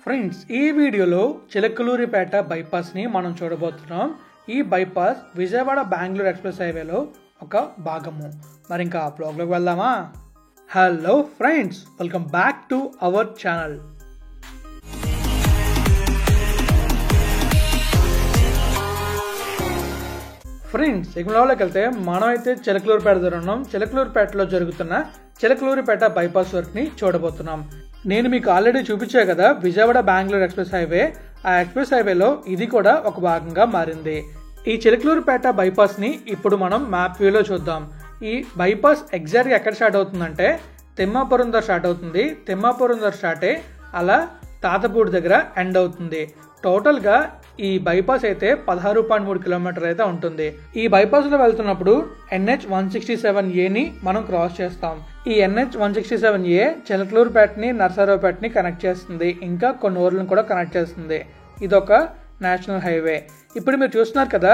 Friends, ఈ వీడియోలో Chilakaluripet bypass ని మనం చూడబోతున్నాం. ఈ బైపాస్ విజయవాడ బెంగళూరు ఎక్స్ప్రెస్ హైవేలో ఒక భాగము. మరి ఇంకా బ్లాగ్ లోకి వెళ్దామా? Hello friends, welcome back to our channel. Friends, సిగ్నల్లోకి వెళ్తే మనం అయితే చిలకలూరిపేట దగ్గర ఉన్నాం. చిలకలూరిపేటలో జరుగుతున్న చిలకలూరిపేట బైపాస్ వర్క్ ని చూడబోతున్నాం. నేను మీకు ఆల్రెడీ చూపించా కదా విజయవాడ బెంగళూరు ఎక్స్ప్రెస్ హైవే. ఆ ఎక్స్ప్రెస్ హైవేలో ఇది కూడా ఒక భాగంగా మారింది. ఈ చిలకలూరిపేట బైపాస్ ని ఇప్పుడు మనం మ్యాప్ వ్యూలో చూద్దాం. ఈ బైపాస్ ఎగ్జాక్ట్ గా ఎక్కడ స్టార్ట్ అవుతుందంటే తిమ్మాపురం దగ్గర స్టార్ట్ అవుతుంది. తిమ్మాపురం దగ్గర స్టార్ట్ అయ్యి అలా తాతపూడి దగ్గర ఎండ్ అవుతుంది. టోటల్ గా ఈ బైపాస్ అయితే 16.3 కిలోమీటర్ అయితే ఉంటుంది. ఈ బైపాస్ లో వెళ్తున్నప్పుడు NH 167A ని మనం క్రాస్ చేస్తాం. ఈ NH 167A చిలకలూరిపేటని నర్సరావుపేటని కనెక్ట్ చేస్తుంది. ఇంకా కొన్ని ఊర్లను కూడా కనెక్ట్ చేస్తుంది. ఇదొక నేషనల్ హైవే. ఇప్పుడు మీరు చూస్తున్నారు కదా,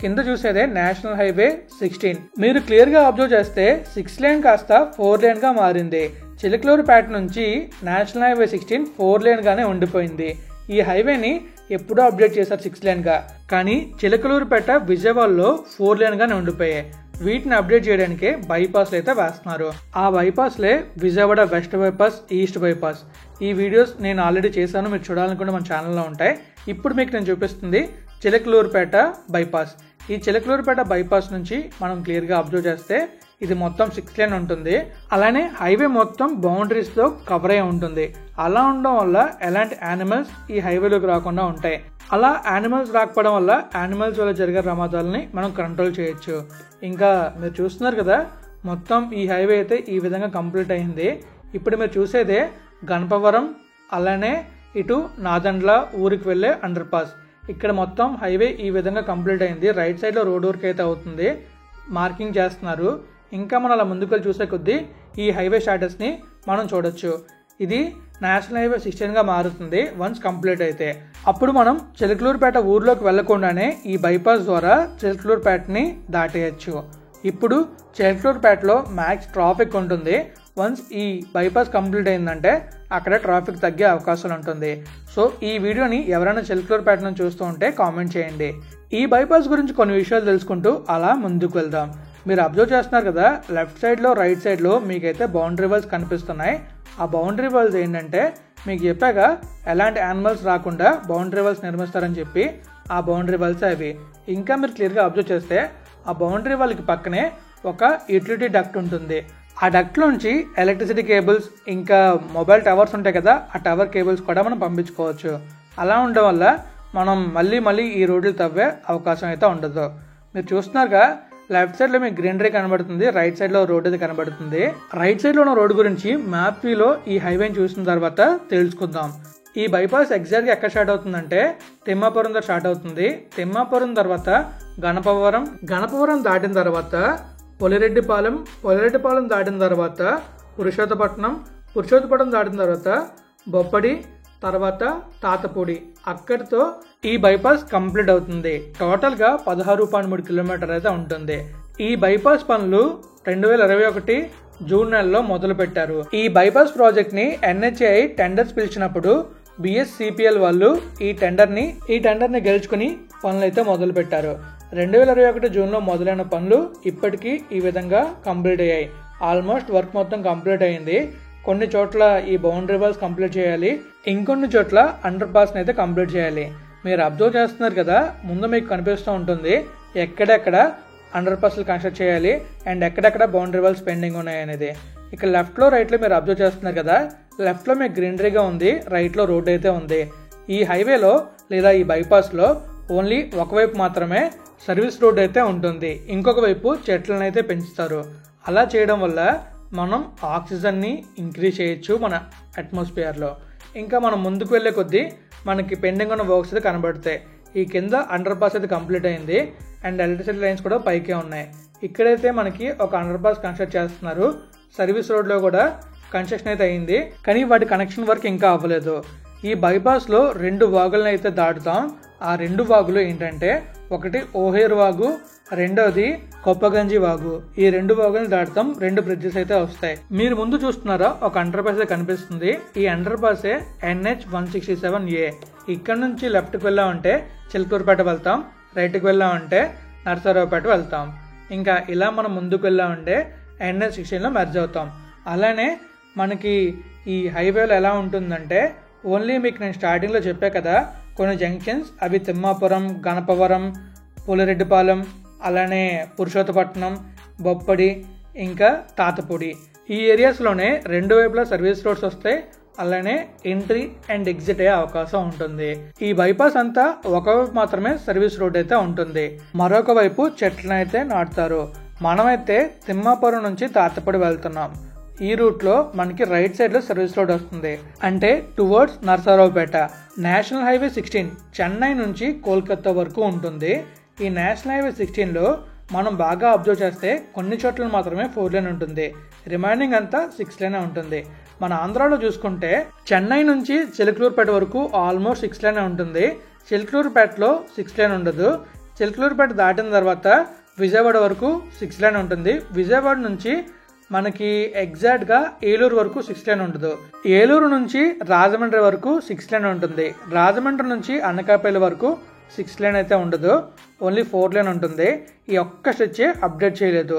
కింద చూసేదే నేషనల్ హైవే 16. మీరు క్లియర్ గా అబ్జర్వ్ చేస్తే 6 లేన్ కాస్త 4 లేన్ గా మారింది. చిలకలూరిపేట నుంచి నేషనల్ హైవే 16 4 లేన్ గానే ఉండిపోయింది. ఈ హైవేని ఎప్పుడో అప్డేట్ చేశారు 6 లేన్ గా, కానీ చిలకలూరిపేట విజయవాడలో 4 లేన్ గానే ఉండిపోయాయి. వీటిని అప్డేట్ చేయడానికి బైపాస్ అయితే వేస్తున్నారు. ఆ బైపాస్ లే Vijayawada west bypass, east bypass. ఈ వీడియోస్ నేను ఆల్రెడీ చేశాను, మీరు చూడాలనుకుంటే మన ఛానల్లో ఉంటాయి. ఇప్పుడు మీకు నేను చూపిస్తుంది చిలకలూరిపేట బైపాస్. ఈ చిలకలూరిపేట బైపాస్ నుంచి మనం క్లియర్ గా అబ్జర్వ్ చేస్తే ఇది మొత్తం 6 లేన్ ఉంటుంది. అలానే హైవే మొత్తం బౌండరీస్ తో కవర్ అయి ఉంటుంది. అలా ఉండడం వల్ల ఎలాంటి యానిమల్స్ ఈ హైవేలోకి రాకుండా ఉంటాయి. అలా యానిమల్స్ రాకపోవడం వల్ల యానిమల్స్ వల్ల జరిగే ప్రమాదాలని మనం కంట్రోల్ చేయొచ్చు. ఇంకా మీరు చూస్తున్నారు కదా, మొత్తం ఈ హైవే అయితే ఈ విధంగా కంప్లీట్ అయింది. ఇప్పుడు మీరు చూసేదే గణపవరం, అలానే ఇటు నాదండ్ల ఊరికి వెళ్లే అండర్ పాస్. ఇక్కడ మొత్తం హైవే ఈ విధంగా కంప్లీట్ అయింది. రైట్ సైడ్ లో రోడ్ వర్క్ అయితే అవుతుంది, మార్కింగ్ చేస్తున్నారు. ఇంకా మనం అలా ముందుకు వెళ్ళి చూసే కొద్దీ ఈ హైవే స్టాటస్ ని మనం చూడొచ్చు. ఇది నేషనల్ హైవే 16 గా మారుతుంది వన్స్ కంప్లీట్ అయితే. అప్పుడు మనం చిలకలూరిపేట ఊర్లోకి వెళ్లకుండానే ఈ బైపాస్ ద్వారా చిలకలూరిపేటని దాటేయచ్చు. ఇప్పుడు చిలకలూరిపేటలో మ్యాక్స్ ట్రాఫిక్ ఉంటుంది. వన్స్ ఈ బైపాస్ కంప్లీట్ అయిందంటే అక్కడ ట్రాఫిక్ తగ్గే అవకాశం ఉంటుంది. సో ఈ వీడియోని ఎవరైనా చిలకలూరిపేట నుంచి చూస్తూ ఉంటే కామెంట్ చేయండి. ఈ బైపాస్ గురించి కొన్ని విషయాలు తెలుసుకుంటూ అలా ముందుకు వెళ్దాం. మీరు అబ్జర్వ్ చేస్తున్నారు కదా, లెఫ్ట్ సైడ్ లో రైట్ సైడ్ లో మీకైతే బౌండరీ వాల్స్ కనిపిస్తున్నాయి. ఆ బౌండరీ వాల్స్ ఏంటంటే మీకు చెప్పాక ఎలాంటి యానిమల్స్ రాకుండా బౌండరీ వాల్స్ నిర్మిస్తారని చెప్పి ఆ బౌండరీ వాల్స్ అవి. ఇంకా మీరు క్లియర్ గా అబ్జర్వ్ చేస్తే ఆ బౌండరీ వాల్కి పక్కనే ఒక యూటిలిటీ డక్ట్ ఉంటుంది. ఆ డక్ట్ లోంచి ఎలక్ట్రిసిటీ కేబుల్స్, ఇంకా మొబైల్ టవర్స్ ఉంటాయి కదా, ఆ టవర్ కేబుల్స్ కూడా మనం పంపించుకోవచ్చు. అలా ఉండడం వల్ల మనం మళ్ళీ ఈ రోడ్లు తవ్వే అవకాశం అయితే ఉండదు. మీరు చూస్తున్నారుగా, లెఫ్ట్ సైడ్ లో మీకు గ్రీనరీ కనబడుతుంది, రైట్ సైడ్ లో రోడ్ అయితే కనబడుతుంది. రైట్ సైడ్ లో ఉన్న రోడ్ గురించి మ్యాప్ వ్యూలో ఈ హైవేని చూసిన తర్వాత తెలుసుకుందాం. ఈ బైపాస్ ఎగ్జాక్ట్ గా ఎక్కడ స్టార్ట్ అవుతుందంటే తిమ్మాపురం దగ్గర స్టార్ట్ అవుతుంది. తిమ్మాపురం తర్వాత గణపవరం, గణపవరం దాటిన తర్వాత పొలిరెడ్డిపాలెం, పొలిరెడ్డిపాలెం దాటిన తర్వాత పురుషోత్తపట్నం, పురుషోత్తపట్నం దాటిన తర్వాత బొప్పడి, తర్వాత తాతపూడి. అక్కడితో ఈ బైపాస్ కంప్లీట్ అవుతుంది. టోటల్ గా 16.3 కిలోమీటర్ అయితే ఉంటుంది. ఈ బైపాస్ పనులు 2021 జూన్ నెలలో మొదలు పెట్టారు. ఈ బైపాస్ ప్రాజెక్ట్ ని NHAI టెండర్స్ పిలిచినప్పుడు BSCPL వాళ్ళు ఈ టెండర్ ని గెలుచుకుని పనులు అయితే మొదలు పెట్టారు. 2021 జూన్ లో మొదలైన పనులు ఇప్పటికీ ఈ విధంగా కంప్లీట్ అయ్యాయి. ఆల్మోస్ట్ వర్క్ మొత్తం కంప్లీట్ అయింది. కొన్ని చోట్ల ఈ బౌండరీ వాల్స్ కంప్లీట్ చేయాలి, ఇంకొన్ని చోట్ల అండర్ పాస్ అయితే కంప్లీట్ చేయాలి. మీరు అబ్జర్వ్ చేస్తున్నారు కదా, ముందు మీకు కనిపిస్తూ ఉంటుంది ఎక్కడెక్కడ అండర్ పాస్లు కన్స్ట్రక్ట్ చేయాలి అండ్ ఎక్కడెక్కడ బౌండరీ వాల్స్ పెండింగ్ ఉన్నాయి అనేది. ఇక్కడ లెఫ్ట్ లో రైట్ లో మీరు అబ్జర్వ్ చేస్తున్నారు కదా, లెఫ్ట్ లో మీకు గ్రీనరీగా ఉంది, రైట్ లో రోడ్ అయితే ఉంది. ఈ హైవేలో లేదా ఈ బైపాస్ లో ఓన్లీ ఒకవైపు మాత్రమే సర్వీస్ రోడ్ అయితే ఉంటుంది, ఇంకొక వైపు చెట్లను అయితే పెంచుతారు. అలా చేయడం వల్ల మనం ఆక్సిజన్ ని ఇంక్రీజ్ చేయొచ్చు మన అట్మాస్ఫియర్ లో. ఇంకా మనం ముందుకు వెళ్లే కొద్దీ మనకి పెండింగ్ ఉన్న వర్క్స్ అయితే కనబడతాయి. ఈ కింద అండర్ పాస్ అయితే కంప్లీట్ అయింది అండ్ ఎలక్ట్రిసిటీ లైన్స్ కూడా పైకే ఉన్నాయి. ఇక్కడైతే మనకి ఒక అండర్ పాస్ కన్స్ట్రక్ట్ చేస్తున్నారు. సర్వీస్ రోడ్ లో కూడా కన్స్ట్రక్షన్ అయితే అయింది, కానీ వాటి కనెక్షన్ వర్క్ ఇంకా అవ్వలేదు. ఈ బైపాస్ లో 2 వాగులను అయితే దాటుతాం. ఆ 2 వాగులు ఏంటంటే ఒకటి ఓహేరు వాగు, రెండోది కొప్పగంజి వాగు. ఈ 2 వాగులను దాటుతాం. 2 బ్రిడ్జెస్ అయితే వస్తాయి. మీరు ముందు చూస్తున్నారా ఒక అండర్ పాస్ కనిపిస్తుంది. ఈ అండర్ పాసే NH167A. ఇక్కడ నుంచి లెఫ్ట్కి వెళ్ళామంటే చిలకలూరుపేట వెళ్తాం, రైట్కి వెళ్ళామంటే నరసరావుపేట వెళ్తాం. ఇంకా ఇలా మనం ముందుకు వెళ్ళామంటే NH16లో మెర్జ్ అవుతాం. అలానే మనకి ఈ హైవేలో ఎలా ఉంటుందంటే ఓన్లీ మీకు నేను స్టార్టింగ్లో చెప్పా కదా కొన్ని జంక్షన్స్, అవి తిమ్మాపురం, గణపవరం, పులిరెడ్డిపాలెం, అలానే పురుషోత్తపట్నం, బొప్పడి, ఇంకా తాతపూడి. ఈ ఏరియాస్లోనే 2 వైపులా సర్వీస్ రోడ్స్ వస్తాయి. అలానే ఎంట్రీ అండ్ ఎగ్జిట్ అయ్యే అవకాశం ఉంటుంది. ఈ బైపాస్ అంతా ఒకవైపు మాత్రమే సర్వీస్ రోడ్ అయితే ఉంటుంది, మరొక వైపు చెట్లను అయితే నాటుతారు. మనమైతే తిమ్మాపురం నుంచి తాతపూడి వెళ్తున్నాం. ఈ రూట్ లో మనకి రైట్ సైడ్ లో సర్వీస్ రోడ్ వస్తుంది, అంటే towards Narasaraopet. National highway 16 Chennai నుంచి కోల్కతా వరకు ఉంటుంది. ఈ నేషనల్ హైవే 16 లో మనం బాగా అబ్జర్వ్ చేస్తే కొన్ని చోట్ల మాత్రమే 4 లేన్ ఉంటుంది, రిమైనింగ్ అంతా 6 లేన్ ఉంటుంది. మన ఆంధ్రాలో చూసుకుంటే చెన్నై నుంచి చిలకలూరుపేట వరకు ఆల్మోస్ట్ 6 లేన్ ఉంటుంది. చిలకలూరుపేటలో 6 లేన్ ఉండదు. చిలకలూరుపేట దాటిన తర్వాత విజయవాడ వరకు 6 లేన్ ఉంటుంది. విజయవాడ నుంచి మనకి ఎగ్జాక్ట్ గా ఏలూరు వరకు 6 లేన్ ఉండదు. ఏలూరు నుంచి రాజమండ్రి వరకు 6 లేన్ ఉంటుంది. రాజమండ్రి నుంచి అనకాపల్లి వరకు 6 లేన్ అయితే ఉండదు, ఓన్లీ 4 లేన్ ఉంటుంది. ఈ ఒక్క స్ట్రెచ్ అప్డేట్ చేయలేదు.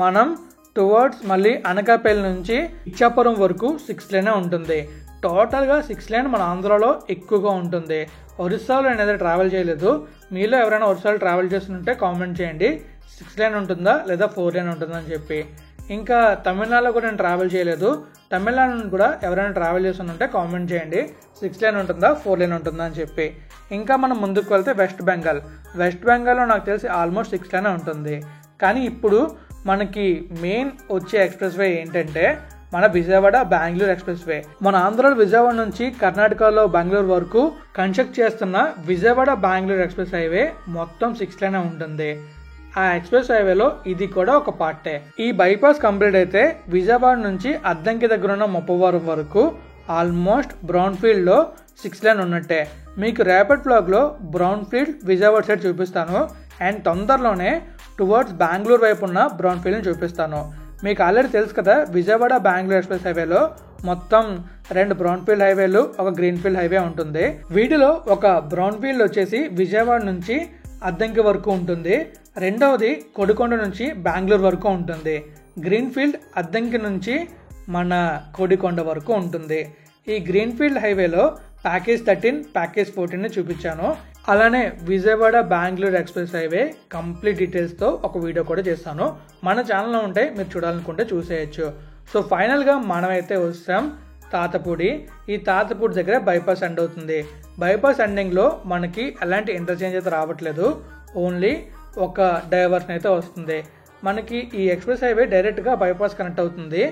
మనం టువర్డ్స్ మళ్ళీ అనకాపల్లి నుంచి ఇచ్చాపురం వరకు 6 లేనే ఉంటుంది. టోటల్గా 6 లేన్ మన ఆంధ్రాలో ఎక్కువగా ఉంటుంది. ఒరిస్సాలో నేను అయితే ట్రావెల్ చేయలేదు. మీలో ఎవరైనా ఒరిస్సాలో ట్రావెల్ చేస్తుంటే కామెంట్ చేయండి, 6 లేన్ ఉంటుందా లేదా 4 లేన్ ఉంటుందా అని చెప్పి. ఇంకా తమిళనాడులో కూడా నేను ట్రావెల్ చేయలేదు. తమిళనాడు నుండి కూడా ఎవరైనా ట్రావెల్ చేస్తుంటే కామెంట్ చేయండి, 6 లేన్ ఉంటుందా 4 లేన్ ఉంటుందా అని చెప్పి. ఇంకా మనం ముందుకు వెళ్తే వెస్ట్ బెంగాల్. వెస్ట్ బెంగాల్లో నాకు తెలిసి ఆల్మోస్ట్ 6 లేనే ఉంటుంది. కానీ ఇప్పుడు మనకి మెయిన్ వచ్చే ఎక్స్ప్రెస్ వే ఏంటంటే మన విజయవాడ బెంగళూరు ఎక్స్ప్రెస్ వే. మన ఆంధ్రాలో విజయవాడ నుంచి కర్ణాటకలో బెంగళూరు వరకు కన్స్ట్రక్ట్ చేస్తున్న విజయవాడ బెంగళూరు ఎక్స్ప్రెస్ హైవే మొత్తం 6 లేనే ఉంటుంది. ఆ ఎక్స్ప్రెస్ హైవేలో ఇది కూడా ఒక పార్టే. ఈ బైపాస్ కంప్లీట్ అయితే విజయవాడ నుంచి అద్దంకి దగ్గర ఉన్న ముప్పవరం వరకు ఆల్మోస్ట్ బ్రౌన్ ఫీల్డ్ లో 6 లేన్ ఉన్నట్టే. మీకు రేపటి బ్లాగ్ లో బ్రౌన్ ఫీల్డ్ విజయవాడ సైడ్ చూపిస్తాను, అండ్ తొందరలోనే టువర్డ్స్ బెంగళూరు వైపు ఉన్న బ్రౌన్ ఫీల్డ్ ని చూపిస్తాను. మీకు ఆల్రెడీ తెలుసు కదా విజయవాడ బెంగళూరు ఎక్స్ప్రెస్ హైవేలో మొత్తం 2 బ్రౌన్ ఫీల్డ్ హైవేలు, ఒక గ్రీన్ ఫీల్డ్ హైవే ఉంటుంది. వీటిలో ఒక బ్రౌన్ ఫీల్డ్ వచ్చేసి విజయవాడ నుంచి అద్దంకి వరకు ఉంటుంది, రెండవది కొడికొండ నుంచి బెంగళూరు వరకు ఉంటుంది. గ్రీన్ ఫీల్డ్ అద్దంకి నుంచి మన కోడికొండ వరకు ఉంటుంది. ఈ గ్రీన్ ఫీల్డ్ హైవేలో ప్యాకేజ్ 13, ప్యాకేజ్ 14 చూపించాను. అలానే Vijayawada Bengaluru express highway complete డీటెయిల్స్తో ఒక వీడియో కూడా చేస్తాను. మన ఛానల్లో ఉంటే మీరు చూడాలనుకుంటే చూసేయచ్చు. సో ఫైనల్గా మనమైతే వస్తాం తాతపూడి. ఈ తాతపూడి దగ్గర బైపాస్ ఎండ్ అవుతుంది. బైపాస్ ఎండింగ్లో మనకి ఎలాంటి ఇంటర్చేంజ్ అయితే రావట్లేదు, ఓన్లీ ఒక డైవర్షన్ అయితే వస్తుంది. మనకి ఈ ఎక్స్ప్రెస్ హైవే డైరెక్ట్గా బైపాస్ కనెక్ట్ అవుతుంది.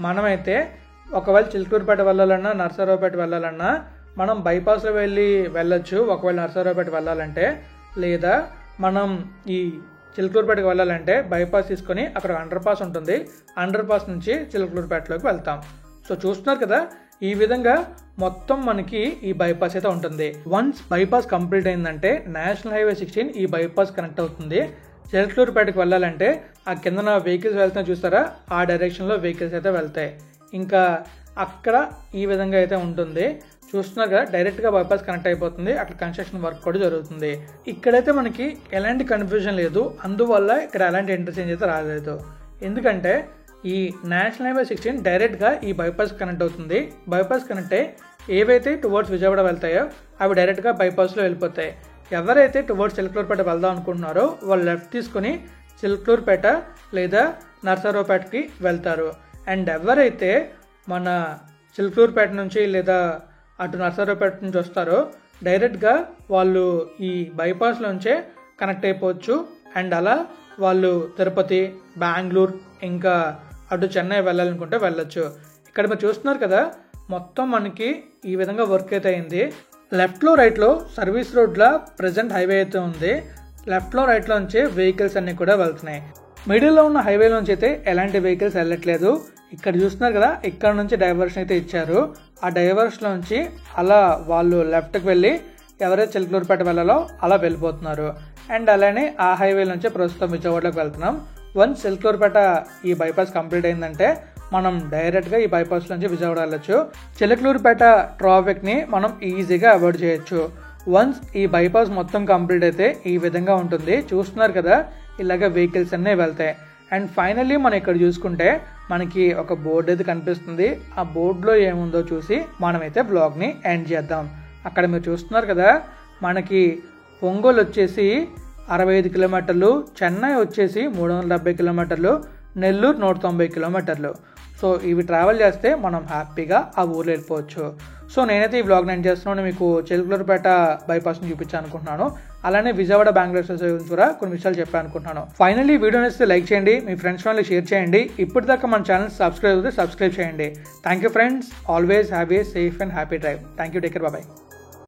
మనమైతే ఒకవేళ చిలకలూరుపేట వెళ్ళాలన్నా నరసరావుపేట వెళ్ళాలన్నా మనం బైపాస్లో వెళ్ళొచ్చు ఒకవేళ నరసరావుపేట వెళ్ళాలంటే. లేదా మనం ఈ చిలకలూరుపేటకి వెళ్ళాలంటే బైపాస్ తీసుకొని అక్కడ అండర్ పాస్ ఉంటుంది, అండర్ పాస్ నుంచి చిలకలూరుపేటలోకి వెళ్తాం. సో చూస్తున్నారు కదా, ఈ విధంగా మొత్తం మనకి ఈ బైపాస్ అయితే ఉంటుంది. వన్స్ బైపాస్ కంప్లీట్ అయిందంటే నేషనల్ హైవే 16 ఈ బైపాస్ కనెక్ట్ అవుతుంది. చిలకలూరుపేటకి వెళ్ళాలంటే ఆ కింద వెహికల్స్ వెళ్తాయి చూస్తారా, ఆ డైరెక్షన్లో వెహికల్స్ అయితే వెళ్తాయి. ఇంకా అక్కడ ఈ విధంగా అయితే ఉంటుంది. చూస్తున్నారు కదా, డైరెక్ట్గా బైపాస్ కనెక్ట్ అయిపోతుంది. అక్కడ కన్స్ట్రక్షన్ వర్క్ కూడా జరుగుతుంది. ఇక్కడైతే మనకి ఎలాంటి కన్ఫ్యూజన్ లేదు, అందువల్ల ఇక్కడ ఎలాంటి ఇంటర్చేంజ్ అయితే రాలేదు. ఎందుకంటే ఈ నేషనల్ హైవే 16 డైరెక్ట్గా ఈ బైపాస్ కనెక్ట్ అవుతుంది. బైపాస్ కనెక్ట్ అయ్యి ఏవైతే టువర్డ్స్ విజయవాడ వెళ్తాయో అవి డైరెక్ట్గా బైపాస్లో వెళ్ళిపోతాయి. ఎవరైతే టువర్డ్స్ చిలకలూరుపేట వెళ్దాం అనుకుంటున్నారో వాళ్ళు లెఫ్ట్ తీసుకుని చిలకలూరుపేట లేదా నరసరావుపేటకి వెళ్తారు. అండ్ ఎవరైతే మన చిలకలూరుపేట నుంచి లేదా అటు నరసరావుపేట నుంచి వస్తారో డైరెక్ట్గా వాళ్ళు ఈ బైపాస్లోంచే కనెక్ట్ అయిపోవచ్చు. అండ్ అలా వాళ్ళు తిరుపతి, బెంగళూరు, ఇంకా అటు చెన్నై వెళ్ళాలనుకుంటే వెళ్ళొచ్చు. ఇక్కడ మీరు చూస్తున్నారు కదా, మొత్తం మనకి ఈ విధంగా వర్క్ అయితే అయింది. లెఫ్ట్లో రైట్లో సర్వీస్ రోడ్ల ప్రజెంట్ హైవే అయితే ఉంది. లెఫ్ట్లో రైట్లోంచి వెహికల్స్ అన్నీ కూడా వెళ్తున్నాయి. మిడిల్లో ఉన్న హైవేలోంచి అయితే ఎలాంటి వెహికల్స్ వెళ్ళట్లేదు. ఇక్కడ చూస్తున్నారు కదా, ఇక్కడ నుంచి డైవర్షన్ అయితే ఇచ్చారు. ఆ డైవర్షన్లోంచి అలా వాళ్ళు లెఫ్ట్కి వెళ్ళి ఎవరైతే చిలకలూరుపేట వెళ్ళాలో అలా వెళ్ళిపోతున్నారు. అండ్ అలానే ఆ హైవే నుంచి ప్రస్తుతం విజయవాడలోకి వెళ్తున్నాం. వన్స్ చిలకలూరుపేట ఈ బైపాస్ కంప్లీట్ అయిందంటే మనం డైరెక్ట్గా ఈ బైపాస్ నుంచి విజయవాడ వెళ్ళొచ్చు. చిలకలూరుపేట ట్రాఫిక్ని మనం ఈజీగా అవాయిడ్ చేయొచ్చు. వన్స్ ఈ బైపాస్ మొత్తం కంప్లీట్ అయితే ఈ విధంగా ఉంటుంది. చూస్తున్నారు కదా, ఇలాగ వెహికల్స్ అన్నీ వెళ్తాయి. అండ్ ఫైనల్లీ మనం ఇక్కడ చూసుకుంటే మనకి ఒక బోర్డు అయితే కనిపిస్తుంది. ఆ బోర్డులో ఏముందో చూసి మనమైతే బ్లాగ్ని ఎండ్ చేద్దాం. అక్కడ మీరు చూస్తున్నారు కదా, మనకి ఒంగోలు వచ్చేసి 65 కిలోమీటర్లు, చెన్నై వచ్చేసి 370 కిలోమీటర్లు, నెల్లూరు 190 కిలోమీటర్లు. సో ఇవి ట్రావెల్ చేస్తే మనం హ్యాపీగా ఆ ఊర్లో వెళ్ళిపోవచ్చు. సో నేనైతే ఈ బ్లాగ్ నేను చేస్తున్నాను, మీకు చిలకలూరుపేట బైపాస్ని చూపించాను అనుకుంటున్నాను. అలానే విజయవాడ బెంగళూరు ఎక్స్ప్రెస్ హైవే కూడా కొన్ని విషయాలు చెప్పాను అనుకుంటున్నాను. ఫైనల్లీ వీడియో నచ్చితే లైక్ చేయండి, మీ ఫ్రెండ్స్ వాళ్ళకి షేర్ చేయండి. ఇప్పటిదాకా మన ఛానల్ సబ్స్క్రైబ్ చేయండి. Thank you friends, always have a safe and happy drive. Thank you, take care, bye.